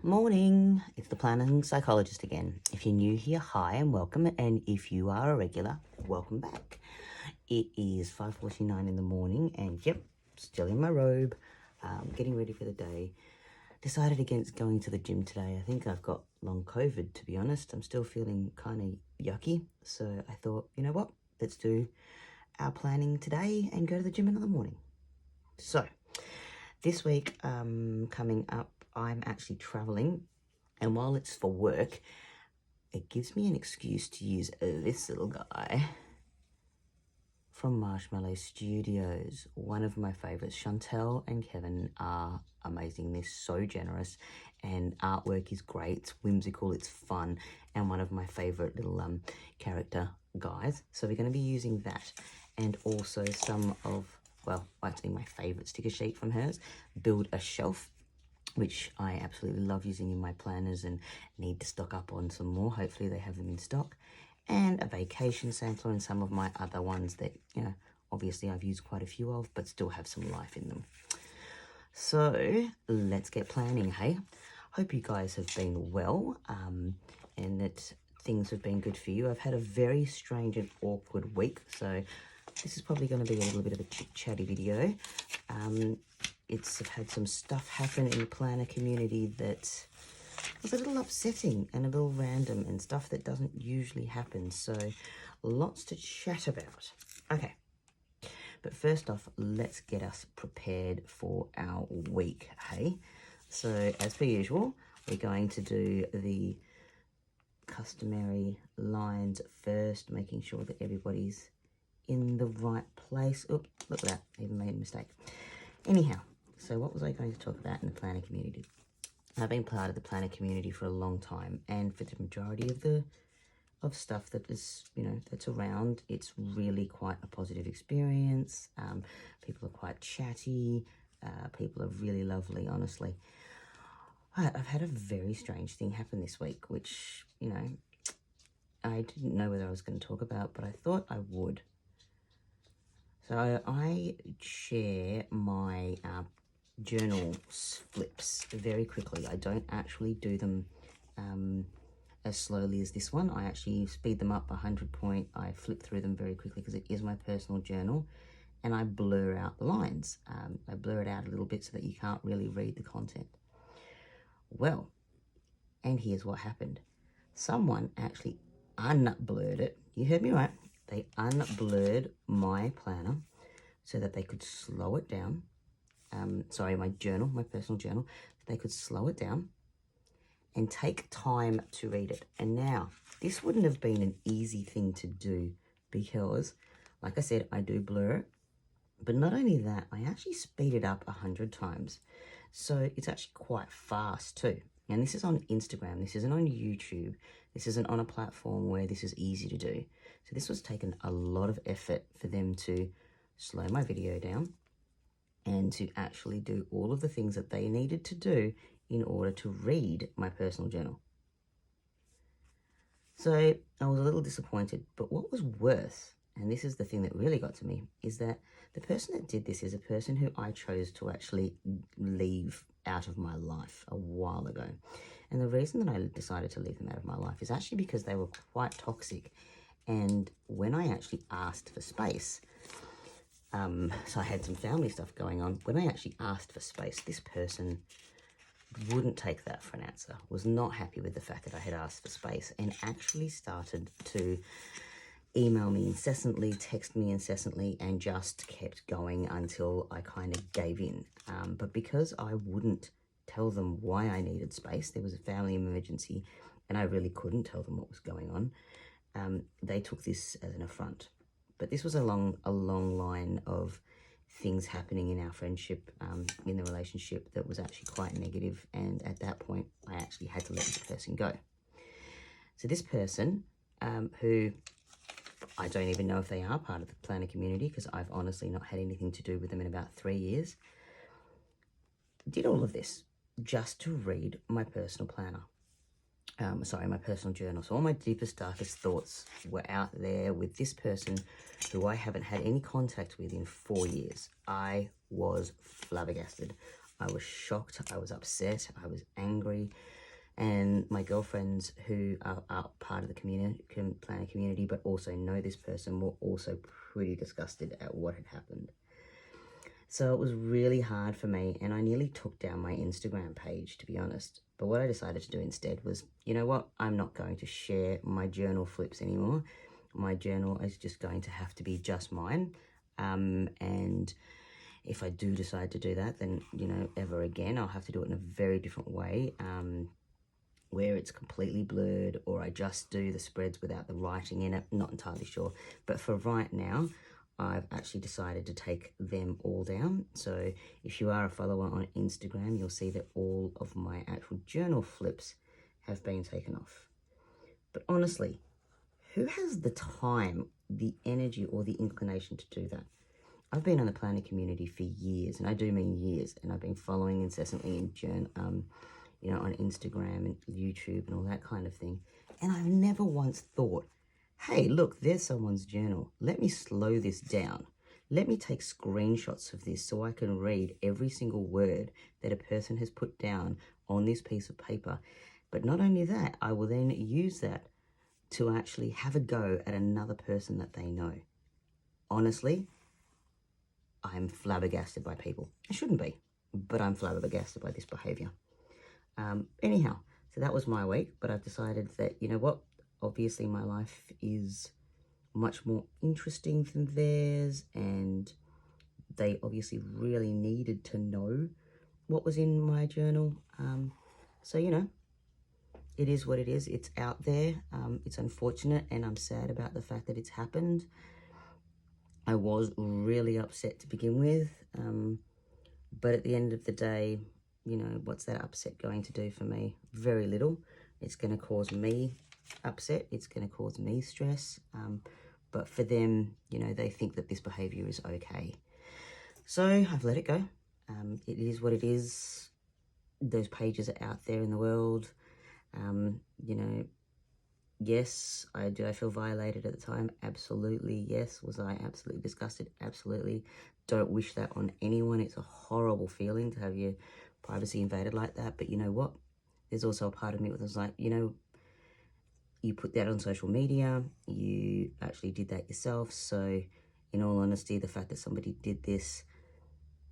Morning, it's the planning psychologist again. If you're new here, hi and welcome, and if you are a regular, welcome back. It is 5:49 in the morning, and yep, still in my robe, getting ready for the day. Decided against going to the gym today. I think I've got long COVID, to be honest. I'm still feeling kind of yucky, so I thought, you know what, let's do our planning today and go to the gym another morning. So, this week coming up, I'm actually traveling, and while it's for work, it gives me an excuse to use this little guy from Marshmallow Studios, one of my favorites. Chantel and Kevin are amazing. They're so generous, and artwork is great. It's whimsical, it's fun, and one of my favorite little character guys. So we're going to be using that, and also some of, well, actually my favorite sticker sheet from hers, Build a Shelf, which I absolutely love using in my planners and need to stock up on some more. Hopefully they have them in stock. And a vacation sampler and some of my other ones that, you know, obviously I've used quite a few of, but still have some life in them. So let's get planning, hey? Hope you guys have been well and that things have been good for you. I've had a very strange and awkward week, so this is probably going to be a little bit of a chit-chatty video. I've had some stuff happen in the planner community that was a little upsetting and a little random and stuff that doesn't usually happen. So lots to chat about. Okay, but first off, let's get us prepared for our week, hey? So as per usual, we're going to do the customary lines first, making sure that everybody's in the right place. Oop, look at that, I even made a mistake. Anyhow, so what was I going to talk about in the planner community? I've been part of the planner community for a long time, and for the majority of stuff that is, you know, that's around, it's really quite a positive experience. People are quite chatty. People are really lovely, honestly. I've had a very strange thing happen this week, which, you know, I didn't know whether I was going to talk about, but I thought I would. So I share my journal flips very quickly. I don't actually do them as slowly as this one. I actually speed them up 100 point. I flip through them very quickly because it is my personal journal, and I blur out the lines. I blur it out a little bit so that you can't really read the content. Well, and here's what happened. Someone actually unblurred it. You heard me right. They unblurred my planner so that they could slow it down. My journal, my personal journal. They could slow it down and take time to read it. And now, this wouldn't have been an easy thing to do because, like I said, I do blur it. But not only that, I actually speed it up 100 times. So it's actually quite fast too. And this is on Instagram. This isn't on YouTube. This isn't on a platform where this is easy to do. So this was taken a lot of effort for them to slow my video down and to actually do all of the things that they needed to do in order to read my personal journal. So I was a little disappointed, but what was worse, and this is the thing that really got to me, is that the person that did this is a person who I chose to actually leave out of my life a while ago. And the reason that I decided to leave them out of my life is actually because they were quite toxic. And when I actually asked for space, so I had some family stuff going on. When I actually asked for space, this person wouldn't take that for an answer, was not happy with the fact that I had asked for space, and actually started to email me incessantly, text me incessantly, and just kept going until I kind of gave in. But because I wouldn't tell them why I needed space, there was a family emergency, and I really couldn't tell them what was going on, they took this as an affront. But this was a long line of things happening in our friendship, in the relationship, that was actually quite negative. And at that point, I actually had to let this person go. So this person, who I don't even know if they are part of the planner community, because I've honestly not had anything to do with them in about 3 years, did all of this just to read my personal planner. My personal journal. So all my deepest, darkest thoughts were out there with this person who I haven't had any contact with in 4 years. I was flabbergasted. I was shocked, I was upset, I was angry, and my girlfriends who are part of the planner community but also know this person were also pretty disgusted at what had happened. So it was really hard for me, and I nearly took down my Instagram page, to be honest. But what I decided to do instead was, you know what, I'm not going to share my journal flips anymore. My journal is just going to have to be just mine. And if I do decide to do that, then, you know, ever again, I'll have to do it in a very different way, where it's completely blurred, or I just do the spreads without the writing in it. Not entirely sure. But for right now, I've actually decided to take them all down. So if you are a follower on Instagram, you'll see that all of my actual journal flips have been taken off. But honestly, who has the time, the energy, or the inclination to do that? I've been on the planner community for years, and I do mean years, and I've been following incessantly in you know, on Instagram and YouTube and all that kind of thing. And I've never once thought, hey, look, there's someone's journal. Let me slow this down. Let me take screenshots of this so I can read every single word that a person has put down on this piece of paper. But not only that, I will then use that to actually have a go at another person that they know. Honestly, I'm flabbergasted by people. I shouldn't be, but I'm flabbergasted by this behavior. Anyhow, so that was my week, but I've decided that, you know what, obviously my life is much more interesting than theirs, and they obviously really needed to know what was in my journal. So, you know, it is what it is. It's out there. It's unfortunate, and I'm sad about the fact that it's happened. I was really upset to begin with, but at the end of the day, you know, what's that upset going to do for me? Very little. It's going to cause me upset. It's going to cause me stress. But for them, you know, they think that this behavior is okay. So I've let it go. It is what it is. Those pages are out there in the world. You know, yes, I feel violated at the time? Absolutely, yes. Was I absolutely disgusted? Absolutely. Don't wish that on anyone. It's a horrible feeling to have your privacy invaded like that. But you know what? There's also a part of me that was like, you know, you put that on social media, you actually did that yourself. So in all honesty, the fact that somebody did this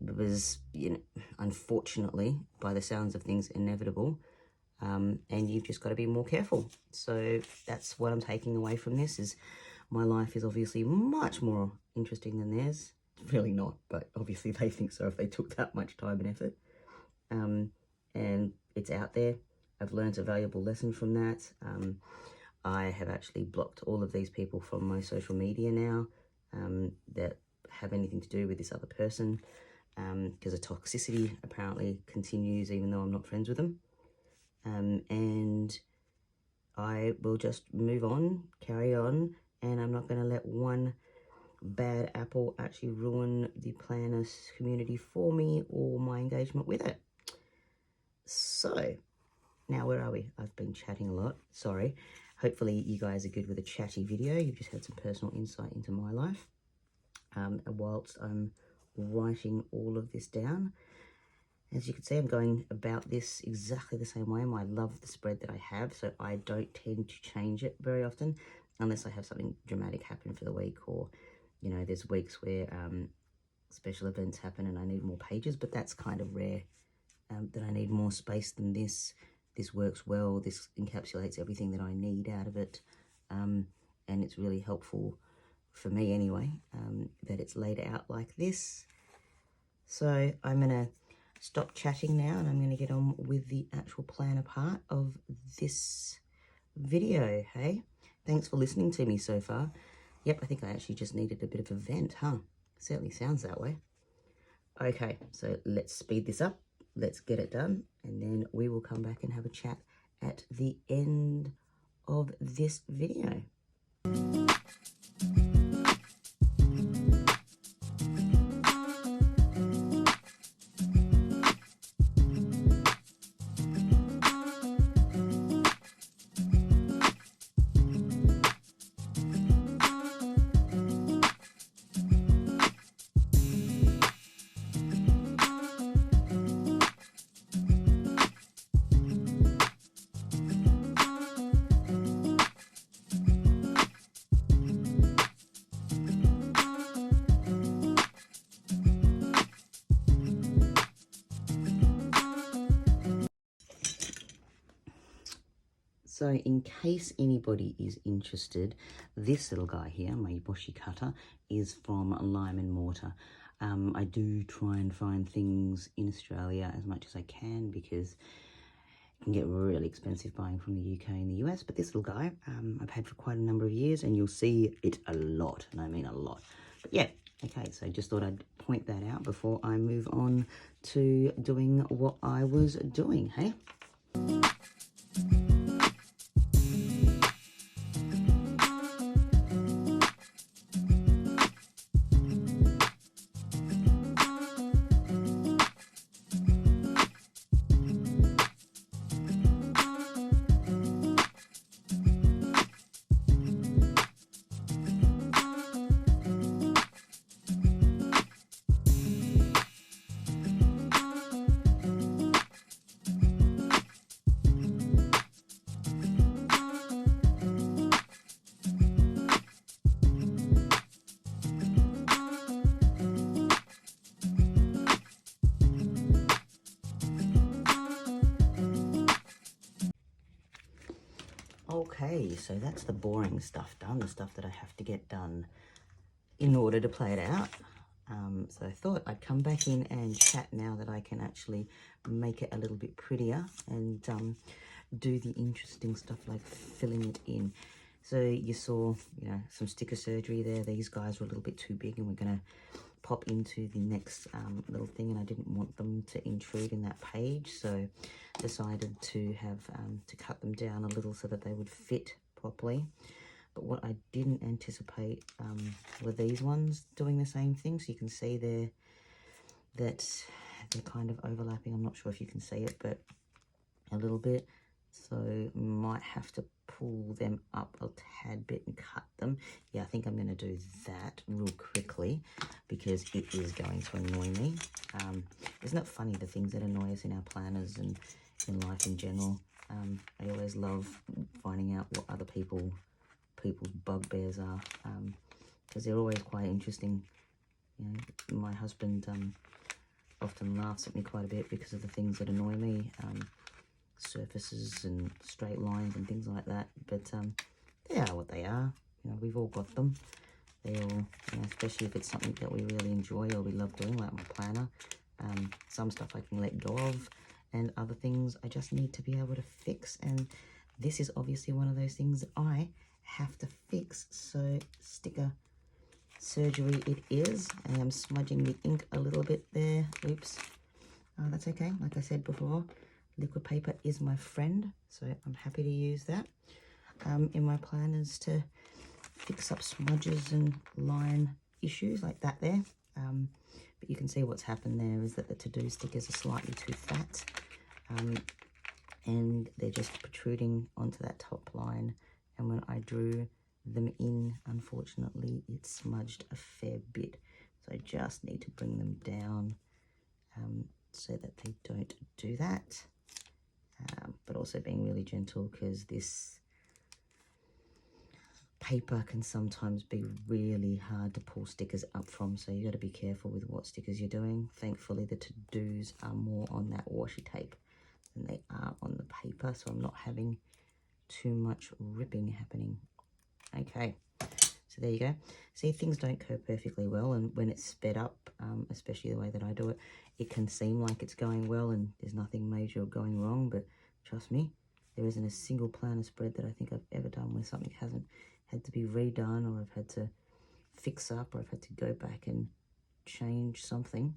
was, you know, unfortunately, by the sounds of things, inevitable. And you've just got to be more careful. So that's what I'm taking away from this, is my life is obviously much more interesting than theirs. It's really not, but obviously they think so if they took that much time and effort. And it's out there. I've learned a valuable lesson from that. I have actually blocked all of these people from my social media now, that have anything to do with this other person, because the toxicity apparently continues even though I'm not friends with them. And I will just move on, carry on, and I'm not going to let one bad apple actually ruin the planner community for me or my engagement with it. So, now where are we? I've been chatting a lot, sorry. Hopefully you guys are good with a chatty video. You've just had some personal insight into my life. Whilst I'm writing all of this down, as you can see, I'm going about this exactly the same way. I love the spread that I have, so I don't tend to change it very often unless I have something dramatic happen for the week, or, you know, there's weeks where special events happen and I need more pages, but that's kind of rare, that I need more space than this. This works well. This encapsulates everything that I need out of it, and it's really helpful for me anyway, that it's laid out like this. So I'm going to stop chatting now, and I'm going to get on with the actual planner part of this video, hey? Thanks for listening to me so far. Yep, I think I actually just needed a bit of a vent, huh? Certainly sounds that way. Okay, so let's speed this up. Let's get it done, and then we will come back and have a chat at the end of this video. So in case anybody is interested, this little guy here, my washi cutter, is from Lime and Mortar. I do try and find things in Australia as much as I can because it can get really expensive buying from the UK and the US. But this little guy, I've had for quite a number of years, and you'll see it a lot, and I mean a lot. But yeah, okay, so just thought I'd point that out before I move on to doing what I was doing, hey? Okay, so that's the boring stuff done, the stuff that I have to get done in order to play it out. So I thought I'd come back in and chat now that I can actually make it a little bit prettier and do the interesting stuff like filling it in. So you saw, you know, some sticker surgery there. These guys were a little bit too big, and we're going to pop into the next little thing, and I didn't want them to intrude in that page, so decided to have to cut them down a little so that they would fit properly. But what I didn't anticipate were these ones doing the same thing. So you can see there that they're kind of overlapping. I'm not sure if you can see it, but a little bit. So might have to pull them up a tad bit and cut them. Yeah, I think I'm going to do that real quickly because it is going to annoy me. Isn't it funny, the things that annoy us in our planners and in life in general? I always love finding out what other people's bugbears are, because they're always quite interesting. You know, my husband often laughs at me quite a bit because of the things that annoy me. Surfaces and straight lines and things like that, but they are what they are. You know, we've all got them. They all, you know, especially if it's something that we really enjoy or we love doing, like my planner. Some stuff I can let go of, and other things I just need to be able to fix, and this is obviously one of those things that I have to fix. So sticker surgery it is. I am smudging the ink a little bit there. Oops. That's okay. Like I said before, liquid paper is my friend, so I'm happy to use that in my planners to fix up smudges and line issues like that there. But you can see what's happened there is that the to-do stickers are slightly too fat, and they're just protruding onto that top line, and when I drew them in, unfortunately, it smudged a fair bit. So I just need to bring them down so that they don't do that. But also being really gentle, because this paper can sometimes be really hard to pull stickers up from, so you got to be careful with what stickers you're doing. Thankfully the to-dos are more on that washi tape than they are on the paper, so I'm not having too much ripping happening. Okay, so there you go. See, things don't curve perfectly well, and when it's sped up, especially the way that I do it, it can seem like it's going well and there's nothing major going wrong, but trust me, there isn't a single planner spread that I think I've ever done where something hasn't had to be redone, or I've had to fix up, or I've had to go back and change something,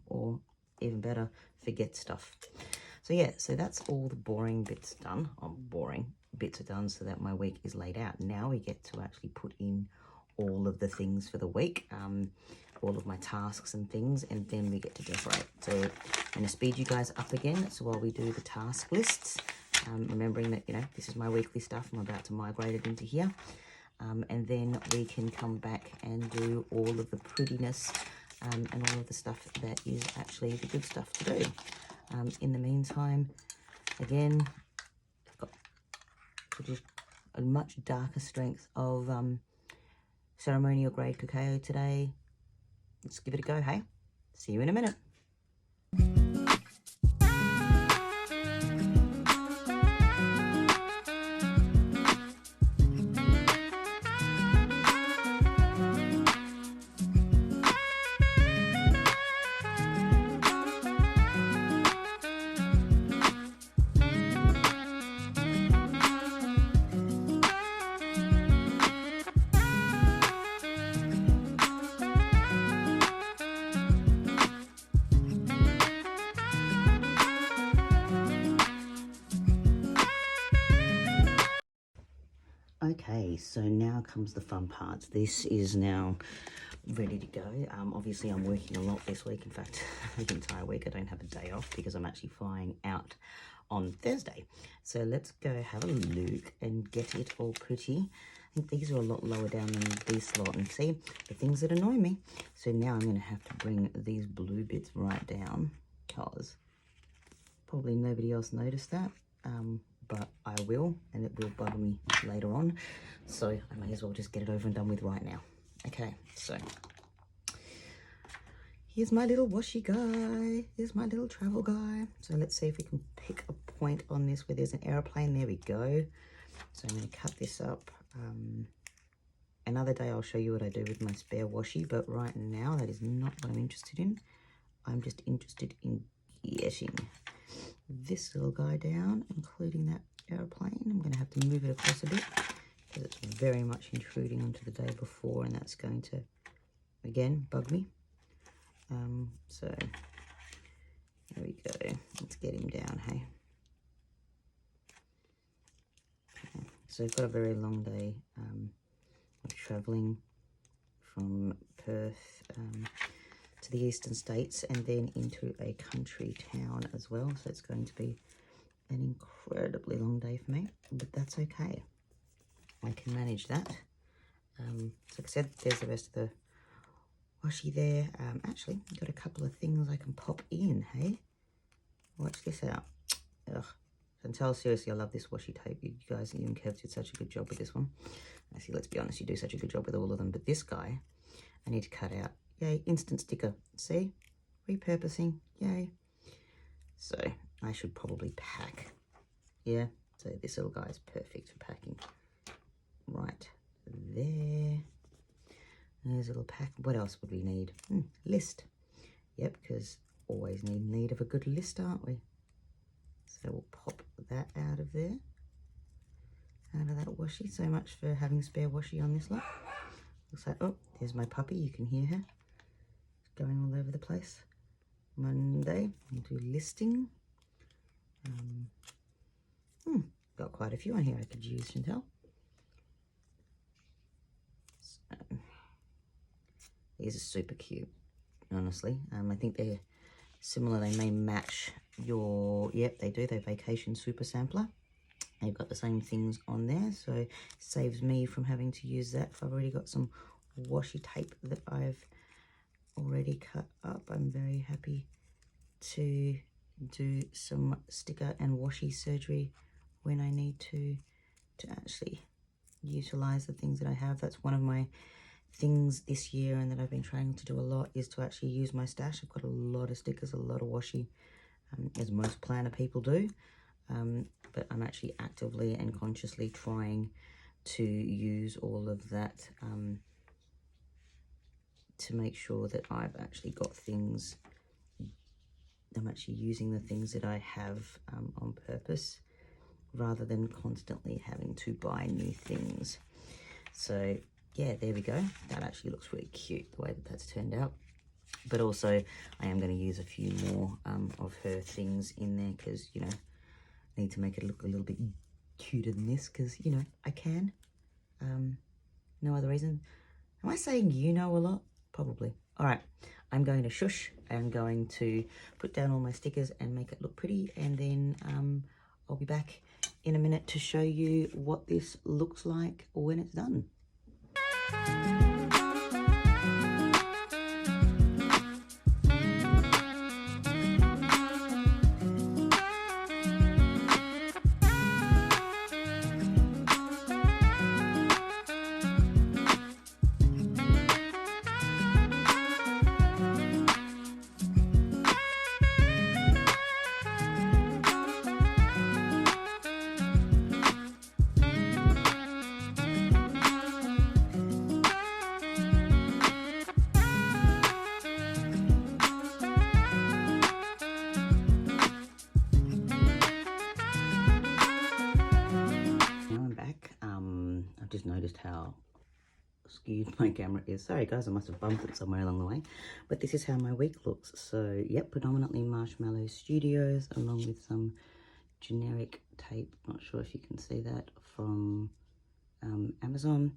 or even better, forget stuff. So yeah, so that's all the boring bits done. Boring bits are done so that my week is laid out. Now we get to actually put in all of the things for the week, all of my tasks and things, and then we get to decorate. So I'm going to speed you guys up again. So while we do the task lists, remembering that, you know, this is my weekly stuff. I'm about to migrate it into here. And then we can come back and do all of the prettiness and all of the stuff that is actually the good stuff to do. In the meantime, again, I've got just a much darker strength of ceremonial grade cacao today. Let's give it a go, hey? See you in a minute. Okay, so now comes the fun parts. This is now ready to go. Obviously I'm working a lot this week. In fact, the entire week I don't have a day off because I'm actually flying out on Thursday. So let's go have a look and get it all pretty. I think these are a lot lower down than this lot, and see the things that annoy me. So now I'm going to have to bring these blue bits right down because probably nobody else noticed that, but I will, and it will bug me later on. So I may as well just get it over and done with right now. Okay, so here's my little washi guy. Here's my little travel guy. So let's see if we can pick a point on this where there's an aeroplane. There we go. So I'm going to cut this up. Another day I'll show you what I do with my spare washi, but right now that is not what I'm interested in. I'm just interested in getting this little guy down, including that aeroplane. I'm going to have to move it across a bit because it's very much intruding onto the day before, and that's going to, again, bug me. So there we go. Let's get him down, hey. Okay. So I've got a very long day of travelling from Perth to the eastern states and then into a country town as well. So it's going to be an incredibly long day for me, but that's okay. I can manage that. So like I said, there's the rest of the washi there. Actually, I've got a couple of things I can pop in, hey? Watch this out. Ugh. Chantal, seriously, I love this washi tape. You guys, you and Kev did such a good job with this one. Actually, let's be honest, you do such a good job with all of them. But this guy, I need to cut out. Yay, instant sticker. See? Repurposing. Yay. So, I should probably pack. Yeah? So, this little guy is perfect for packing. Right there. There's a little pack. What else would we need? List. Yep, because always need of a good list, aren't we? So we'll pop that out of there. Out of that washi. So much for having spare washi on this lot. Looks like, oh, there's my puppy. You can hear her. It's going all over the place. Monday, we'll do listing. Got quite a few on here I could use, Chantal. So, these are super cute, honestly. I think they're similar. They may match your, yep, they do. They're Vacation Super Sampler. They've got the same things on there, so it saves me from having to use that if I've already got some washi tape that I've already cut up. I'm very happy to do some sticker and washi surgery when I need to actually utilize the things that I have. That's one of my things this year and that I've been trying to do a lot, is to actually use my stash. I've got a lot of stickers, a lot of washi, as most planner people do, but I'm actually actively and consciously trying to use all of that to make sure that I've actually got things, I'm actually using the things that I have on purpose, rather than constantly having to buy new things. So yeah, there we go. That actually looks really cute, the way that that's turned out. But also, I am going to use a few more of her things in there because, you know, I need to make it look a little bit cuter than this because, you know, I can. No other reason. Am I saying you know a lot? Probably. All right, I'm going to shush. I'm going to put down all my stickers and make it look pretty, and then I'll be back in a minute to show you what this looks like when it's done. Just noticed how skewed my camera is. Sorry guys, I must have bumped it somewhere along the way, but this is how my week looks. So yep, predominantly Marshmallow Studios, along with some generic tape, not sure if you can see that, from Amazon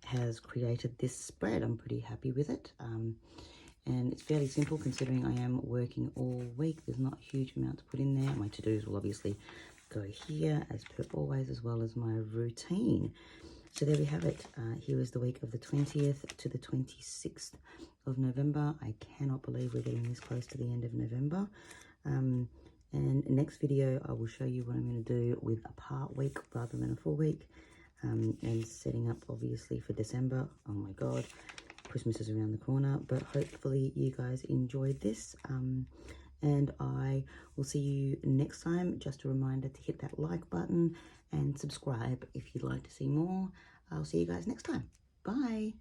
has created this spread. I'm pretty happy with it. And it's fairly simple considering I am working all week. There's not a huge amount to put in there. My to-dos will obviously go here as per always, as well as my routine. So there we have it. Here is the week of the 20th to the 26th of November. I cannot believe we're getting this close to the end of November. And next video, I will show you what I'm going to do with a part week rather than a full week. And setting up obviously for December. Oh my God, Christmas is around the corner, but hopefully you guys enjoyed this. And I will see you next time. Just a reminder to hit that like button and subscribe if you'd like to see more. I'll see you guys next time. Bye.